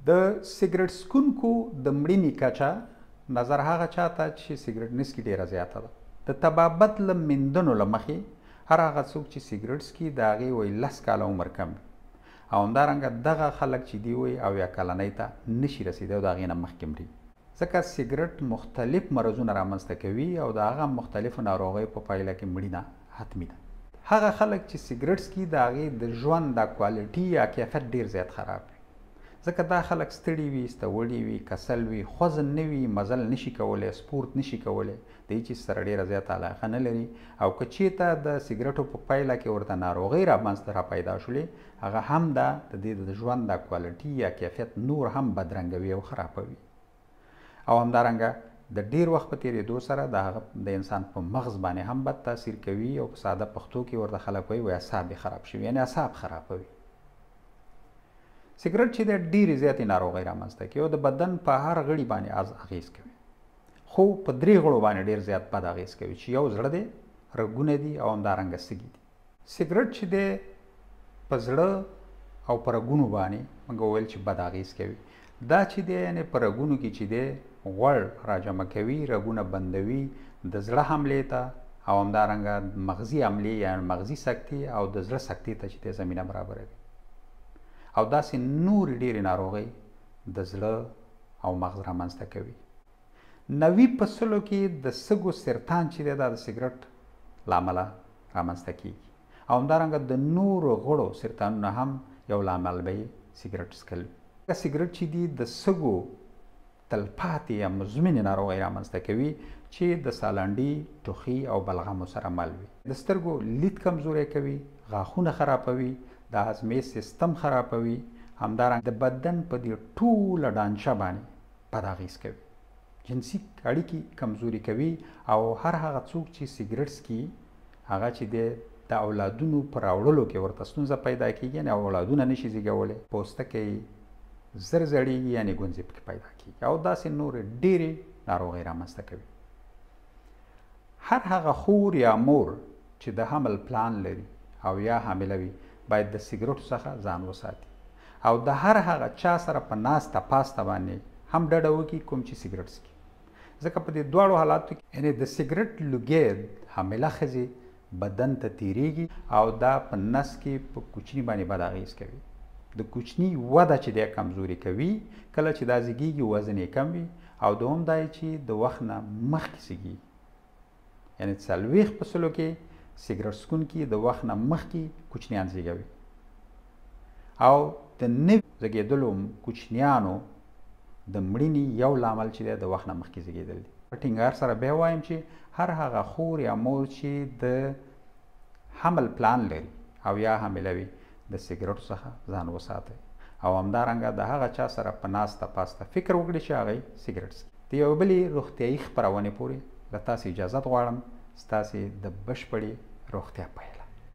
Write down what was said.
د سیګریټ څکونکو د مړینې کچه نظر هغه چاته چې سیګریټ نه څکي ډېره زیاته ده. د طبابت له میندنو له مخې هر هغه څوک چې سیګریټ څکي د هغې وایي 10 کاله عمر کم وي او همدارنګه دغه خلک چې دی وایي 80 کلنۍ ته نشي رسېدی او د هغې نه مخکې مري، ځکه سیګریټ مختلف مرضونه رامنځته کوي او د هغه مختلفو ناروغیو په پایله کې مړینه حتمي ده. هغه خلک چې سیګریټ څکي د هغې د ژوند د کوالټي یا کیفیت ډېر زیات خراب وي، ځکه دا خلک ستړي وي، ستوړي وي، کسل وي، خوځن نه وي، مزل نشي کولی، سپورت نشي کولی، د هیڅ چیز سره ډېره زیاته علاقه نه لري او که چېرته د سیګریټو په پایله کې ورته ناروغۍ رامنځته را پیدا شولې، هغه هم د دې د ژوند د کوالټي یا کیفیت نور هم بدرنګوي او خرابوي. او همدارنګه د ډېر وخت په تېرېدو سره د هغه د انسان په مغز باندې هم بد تاثیر کوي او په ساده پښتو کې ورته خلک وایي اعصاب یې خراب شوي، یعنې اعصاب خرابوي. سیګریټ چې دی ډېرې زیاتې ناروغۍ رامنځته کوي او د بدن په هر غړي باندې اغېز کوي، خو په 3 غړو باندې ډېر زیات بد اغېز کوي چې یو زړه دی، رګونه دي او همدارنګه سږي دي. سیګریټ چې دی په زړه او په رګونو باندې موږ وویل چې بد اغېز کوي. دا چې دی یعنې په رګونو کې چې دی غوړ راجمع کوي، رګونه بندوي، د زړه حملې ته او همدارنګه مغزي حملې یا مغزي سکتې او د زړه سکتې ته چې دی زمینه برابروي او داسې نورې ډېرې ناروغۍ د زړه او مغز رامنځته کوي. 90% کې د سږو سرطان چې دی دا د سیګریټ له امله رامنځته کېږي او همدارنګه د نورو غړو سرطانونه هم یو لامل به یې سیګریټ څکل. سیګریټ چې دی د سږو تلپاتې یا مزمنې ناروغۍ رامنځته کوي چې د سالنډي، ټوخي او بلغمو سره مل وي. د سترګو لید کمزوری کوي، غاښونه خرابوي، د هضمي سیستم خرابوي، همدارنګه د بدن په دې ټوله ډانچه باندې بد اغېز کوي، جنسي اړیکې کمزوري کوي او هر هغه څوک چې سیګریټ څکي هغه چې دی د اولادونو په راوړلو کې ورته ستونزه پیدا کېږي، یعنې اولادونه نشي زېږولی، پوستکی زر زړېږي یعنې ګونځې پکې پیدا کېږي او داسې نورې ډېرې ناروغۍ رامنځته کوي. هر هغه خور یا مور چې د حمل پلان لري او یا حامله وي باید د سیګریټو څخه ځان وساتي او د هر هغه چا سره په ناسته پاسته باندې هم ډډه وکړي کوم چې سیګریټ څکي، ځکه په دې دواړو حالاتو کې یعنې د سیګریټ لوګی حامله ښځې بدن ته تیریږي او دا په نس کې په کوچني باندې بد اغېز کوي، د کوچني وده چې دی کمزوري کوي، کله چې دا زیږېږي وزن یې کم وي او دوم دا چې د وخت نه مخکې زیږېږي، یعنې 40% کې سیګریټ څکونکي د وخت نه مخکې کوچنیان زیږوي او د نوي زیږېدلو کوچنیانو د مړینې یو لامل چې دی د وخت نه مخکې زیږېدل دي. په ټینګار سره بیا وایم چې هر هغه خور یا مور چې د حمل پلان لري او یا حامله وي د سیګریټو څخه ځان وساتئ او همدارنګه د هغه چا سره په ناسته پاسته فکر وکړي چې هغه سیګریټ څکي. د یو بلې روغتیایي خپرونې پورې له تاسې اجازت غواړم، ستاسې د بشپړې روغتیا په هیله.